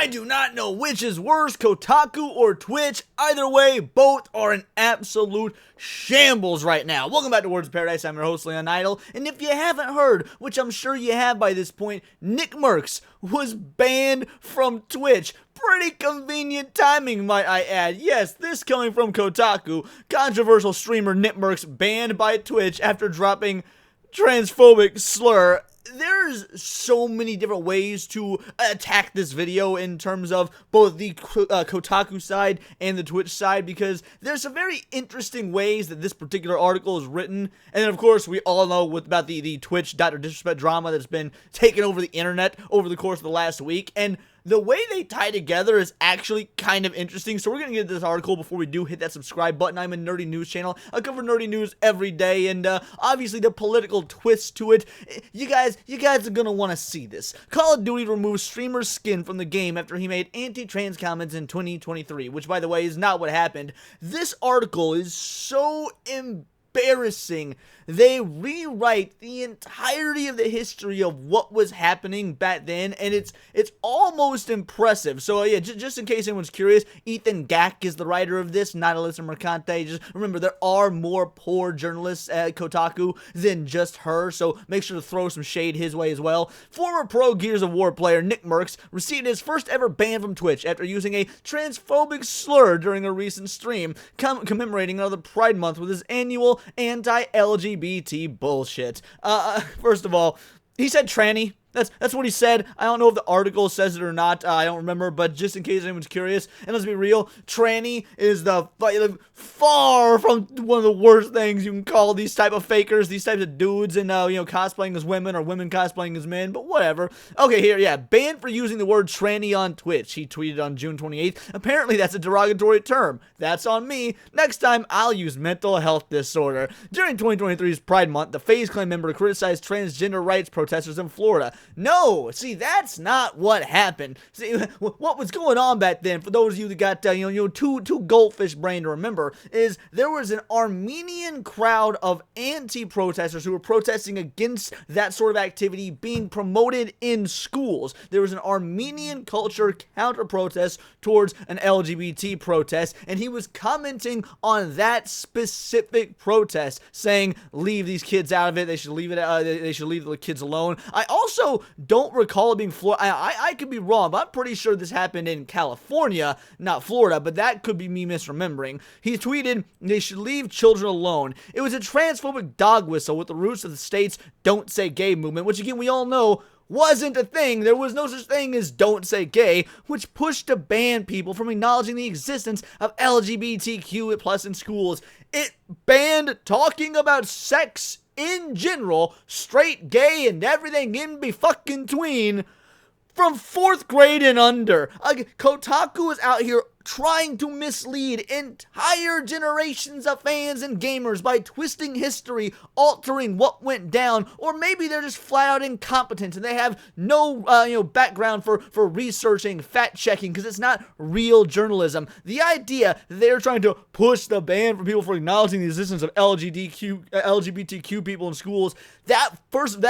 I do not know which is worse, Kotaku or Twitch. Either way, both are an absolute shambles right now. Welcome back to Words of Paradise. I'm your host, Leon Idle. And if you haven't heard, which I'm sure you have by this point, Nickmercs was banned from Twitch. Pretty convenient timing, might I add. Yes, this coming from Kotaku. Controversial streamer Nickmercs banned by Twitch after dropping transphobic slur. There's so many different ways to attack this video in terms of both the Kotaku side and the Twitch side, because there's some very interesting ways that this particular article is written. And then, of course, we all know about the Twitch Dr. Disrespect drama that's been taken over the internet over the course of the last week. And the way they tie together is actually kind of interesting. So we're going to get to this article before we do hit that subscribe button. I'm a nerdy news channel. I cover nerdy news every day, and obviously the political twist to it. You guys are going to want to see this. Call of Duty removes streamer's skin from the game after he made anti-trans comments in 2023, which, by the way, is not what happened. This article is so embarrassing. They rewrite the entirety of the history of what was happening back then, and it's almost impressive. So yeah, just in case anyone's curious, Ethan Gack is the writer of this, not Alyssa Mercante. Just remember, there are more poor journalists at Kotaku than just her, so make sure to throw some shade his way as well. Former pro Gears of War player Nickmercs received his first ever ban from Twitch after using a transphobic slur during a recent stream, commemorating another Pride Month with his annual anti-LGBT bullshit. First of all, he said tranny. That's what he said. I don't know if the article says it or not. I don't remember, but just in case anyone's curious, and let's be real, tranny is the far from one of the worst things you can call these type of fakers, these types of dudes, and cosplaying as women or women cosplaying as men. But whatever. Okay, here, yeah, banned for using the word tranny on Twitch. He tweeted on June 28th. Apparently, that's a derogatory term. That's on me. Next time, I'll use mental health disorder. During 2023's Pride Month, the FaZe clan member criticized transgender rights protesters in Florida. No, see, that's not what happened. See, what was going on back then, for those of you that got, too goldfish brain to remember, is there was an Armenian crowd of anti-protesters who were protesting against that sort of activity being promoted in schools. There was an Armenian culture counter-protest towards an LGBT protest, and he was commenting on that specific protest, saying, leave these kids out of it, they should leave the kids alone. I also don't recall it being Florida. I could be wrong, but I'm pretty sure this happened in California, not Florida, but that could be me misremembering. He tweeted, they should leave children alone. It was a transphobic dog whistle with the roots of the state's Don't Say Gay movement, which again, we all know wasn't a thing. There was no such thing as Don't Say Gay, which pushed to ban people from acknowledging the existence of LGBTQ plus in schools. It banned talking about sex in general, straight, gay, and everything in between, from 4th grade and under. Kotaku is out here trying to mislead entire generations of fans and gamers by twisting history, altering what went down, or maybe they're just flat out incompetent and they have no background for researching, fact checking, because it's not real journalism. The idea that they're trying to push the ban for people for acknowledging the existence of LGBTQ people in schools, that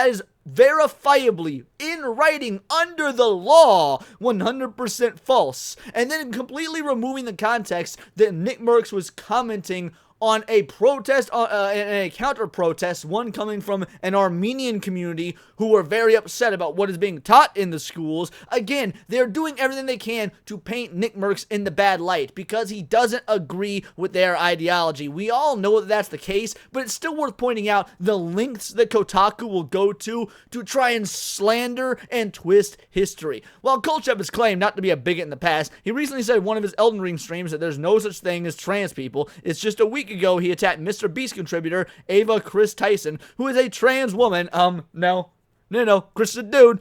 is verifiably in writing under the law 100% false, and then completely removing the context that Nickmercs was commenting on a protest and a counter-protest, one coming from an Armenian community who were very upset about what is being taught in the schools. Again, they're doing everything they can to paint Nickmercs in the bad light because he doesn't agree with their ideology. We all know that that's the case, but it's still worth pointing out the lengths that Kotaku will go to try and slander and twist history. While Kolchev has claimed not to be a bigot in the past, he recently said in one of his Elden Ring streams that there's no such thing as trans people. It's just a week ago he attacked Mr. Beast contributor Ava Chris Tyson, who is a trans woman. No, Chris the dude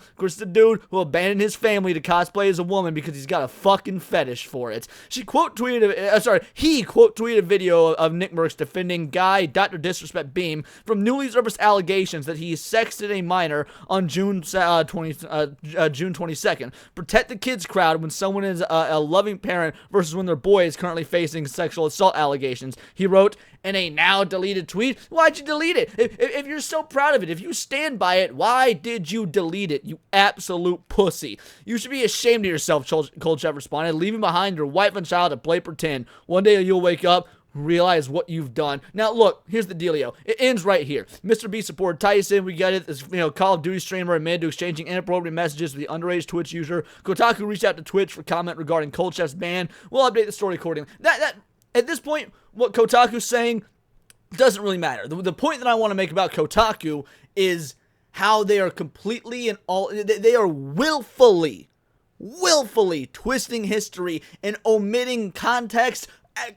who abandoned his family to cosplay as a woman because he's got a fucking fetish for it. He quote tweeted a video of Nickmercs defending guy Dr. Disrespect Beam from newly surfaced allegations that he sexted a minor on June 22nd. Protect the kids crowd when someone is a loving parent versus when their boy is currently facing sexual assault allegations. He wrote in a now deleted tweet. Why'd you delete it? If you're so proud of it, if you stand by it, why did you delete it, you absolute pussy? You should be ashamed of yourself, Kolchev responded, leaving behind your wife and child to play pretend. One day you'll wake up, realize what you've done. Now, look, here's the dealio. It ends right here. Mr. B supported Tyson. We got it. This, Call of Duty streamer admitted to exchanging inappropriate messages with the underage Twitch user. Kotaku reached out to Twitch for comment regarding Kolchev's ban. We'll update the story accordingly. That at this point, what Kotaku's saying doesn't really matter. The point that I want to make about Kotaku is how they are completely and all, they are willfully twisting history and omitting context,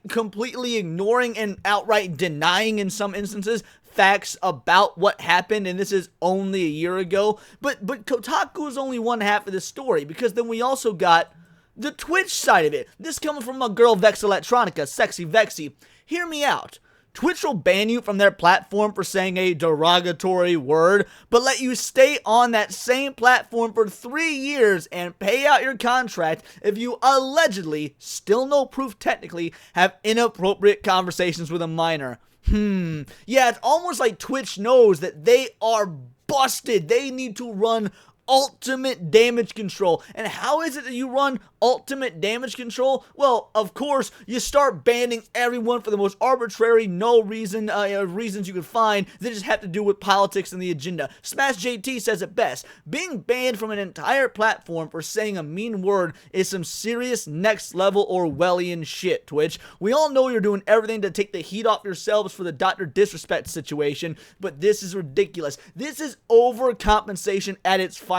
completely ignoring and outright denying in some instances facts about what happened, and this is only a year ago. But Kotaku is only one half of the story, because then we also got the Twitch side of it. This coming from my girl Vex Electronica, Sexy Vexy. Hear me out. Twitch will ban you from their platform for saying a derogatory word, but let you stay on that same platform for 3 years and pay out your contract if you allegedly, still no proof technically, have inappropriate conversations with a minor. Yeah, it's almost like Twitch knows that they are busted. They need to run ultimate damage control. And how is it that you run ultimate damage control? Well, of course, you start banning everyone for the most arbitrary, no reason, reasons you can find that just have to do with politics and the agenda. Smash JT says it best. Being banned from an entire platform for saying a mean word is some serious next level Orwellian shit, Twitch. We all know you're doing everything to take the heat off yourselves for the Dr. Disrespect situation, but this is ridiculous. This is overcompensation at its finest.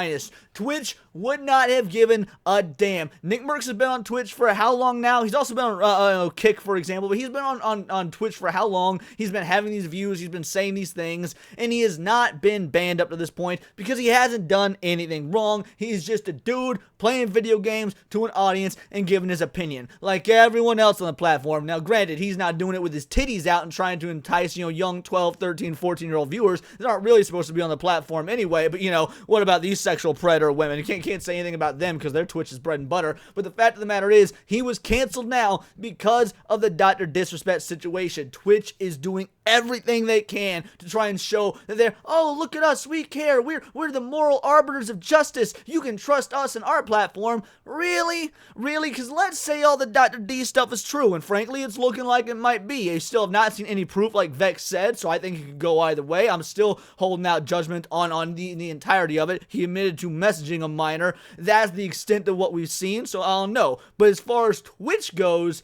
Twitch would not have given a damn. Nickmercs has been on Twitch for how long now? He's also been on Kick, for example, but he's been on Twitch for how long? He's been having these views, he's been saying these things, and he has not been banned up to this point because he hasn't done anything wrong. He's just a dude playing video games to an audience and giving his opinion, like everyone else on the platform. Now, granted, he's not doing it with his titties out and trying to entice, young 12, 13, 14-year-old viewers that aren't really supposed to be on the platform anyway, but, what about these sexual predator women? You can't say anything about them because their Twitch is bread and butter. But the fact of the matter is, he was canceled now because of the Dr. Disrespect situation. Twitch is doing everything they can to try and show that they're, oh, look at us, we care, we're the moral arbiters of justice, you can trust us and our platform. Really? Because let's say all the Dr. D stuff is true, and frankly, it's looking like it might be. I still have not seen any proof, like Vex said, so I think it could go either way. I'm still holding out judgment on the entirety of it. He admitted to messaging a minor. That's the extent of what we've seen, so I don't know. But as far as Twitch goes,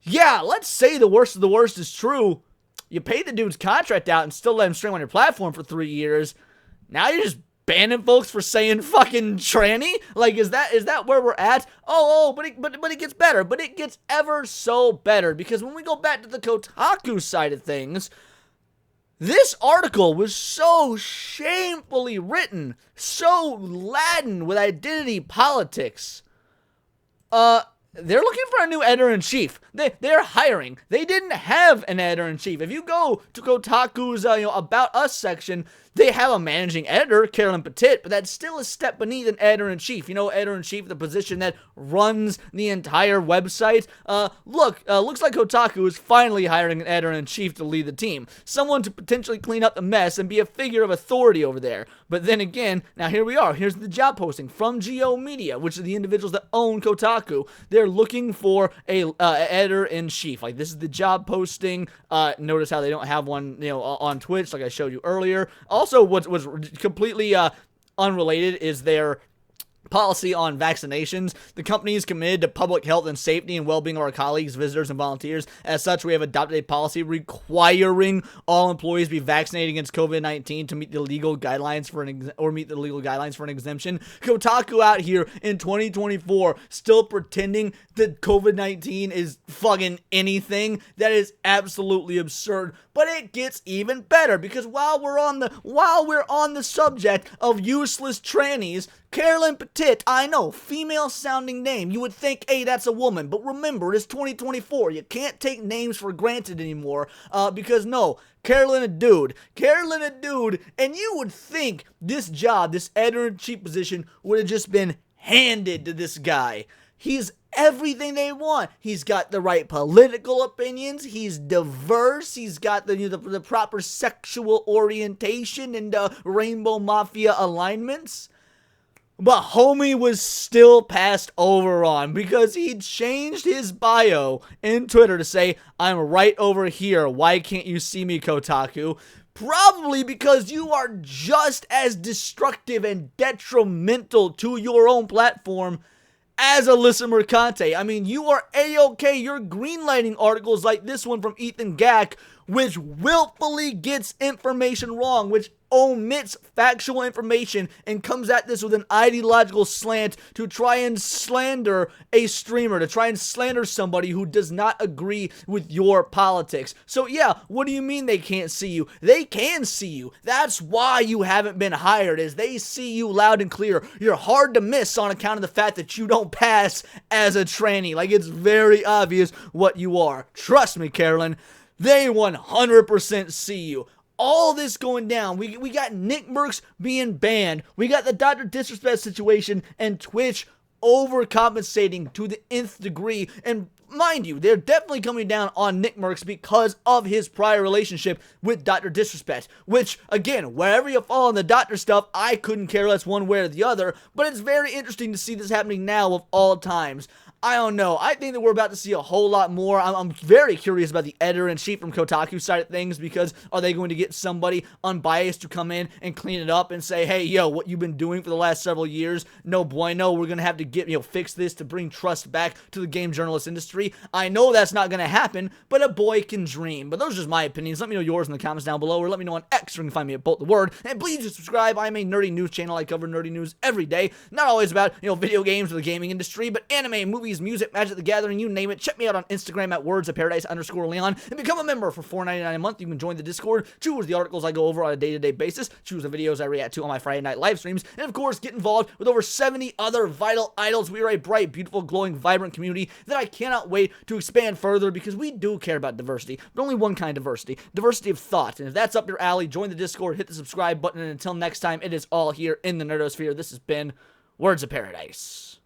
yeah, let's say the worst of the worst is true. You paid the dude's contract out and still let him stream on your platform for 3 years. Now you're just banning folks for saying fucking tranny? Like, is that where we're at? But it gets better. But it gets ever so better, because when we go back to the Kotaku side of things, this article was so shamefully written, so laden with identity politics. They're looking for a new editor-in-chief. They're hiring. They didn't have an editor-in-chief. If you go to Kotaku's About Us section, they have a managing editor, Carolyn Petit, but that's still a step beneath an editor-in-chief. Editor-in-chief, the position that runs the entire website. Looks like Kotaku is finally hiring an editor-in-chief to lead the team. Someone to potentially clean up the mess and be a figure of authority over there. But then again, now here we are. Here's the job posting from Geo Media, which are the individuals that own Kotaku. They're looking for a editor-in-chief. Like, this is the job posting. Notice how they don't have one, on Twitch, like I showed you earlier. Also, what was completely unrelated is their policy on vaccinations. The company is committed to public health and safety and well-being of our colleagues, visitors, and volunteers. As such, we have adopted a policy requiring all employees be vaccinated against COVID-19 to meet the legal guidelines for an exemption. Kotaku out here in 2024 still pretending that COVID-19 is fucking anything. That is absolutely absurd. But it gets even better, because while we're on the subject of useless trannies, Carolyn Petit, I know, female-sounding name. You would think, hey, that's a woman. But remember, it's 2024. You can't take names for granted anymore. Because, no, Carolyn a dude, and you would think this job, this editor-in-chief position, would have just been handed to this guy. He's everything they want. He's got the right political opinions. He's diverse. He's got the proper sexual orientation and rainbow mafia alignments. But homie was still passed over on because he changed his bio in Twitter to say, "I'm right over here. Why can't you see me, Kotaku?" Probably because you are just as destructive and detrimental to your own platform as Alyssa Mercante. I mean, you are A-OK. You're greenlighting articles like this one from Ethan Gack, which willfully gets information wrong, which omits factual information and comes at this with an ideological slant to try and slander a streamer, to try and slander somebody who does not agree with your politics. So yeah, what do you mean they can't see you? They can see you. That's why you haven't been hired, is they see you loud and clear. You're hard to miss on account of the fact that you don't pass as a tranny. Like, it's very obvious what you are. Trust me, Carolyn. They 100% see you. All this going down, we got Nickmercs being banned, we got the Dr. Disrespect situation, and Twitch overcompensating to the nth degree. And mind you, they're definitely coming down on Nickmercs because of his prior relationship with Dr. Disrespect, which, again, wherever you fall on the doctor stuff, I couldn't care less one way or the other, but it's very interesting to see this happening now of all times. I don't know. I think that we're about to see a whole lot more. I'm very curious about the editor-in-chief from Kotaku side of things, because are they going to get somebody unbiased to come in and clean it up and say, hey, yo, what you've been doing for the last several years, no bueno, we're going to have to get, fix this to bring trust back to the game journalist industry. I know that's not going to happen, but a boy can dream. But those are just my opinions. Let me know yours in the comments down below, or let me know on X, where you can find me at Bolt the Word. And please just subscribe. I'm a nerdy news channel. I cover nerdy news every day. Not always about, video games or the gaming industry, but anime, movies, music, Magic the Gathering, you name it. Check me out on Instagram at wordsofparadise_Leon and become a member for $4.99 a month. You can join the Discord, choose the articles I go over on a day-to-day basis, choose the videos I react to on my Friday night live streams, and of course, get involved with over 70 other vital idols. We are a bright, beautiful, glowing, vibrant community that I cannot wait to expand further, because we do care about diversity, but only one kind of diversity of thought. And if that's up your alley, join the Discord, hit the subscribe button, and until next time, it is all here in the Nerdosphere. This has been Words of Paradise.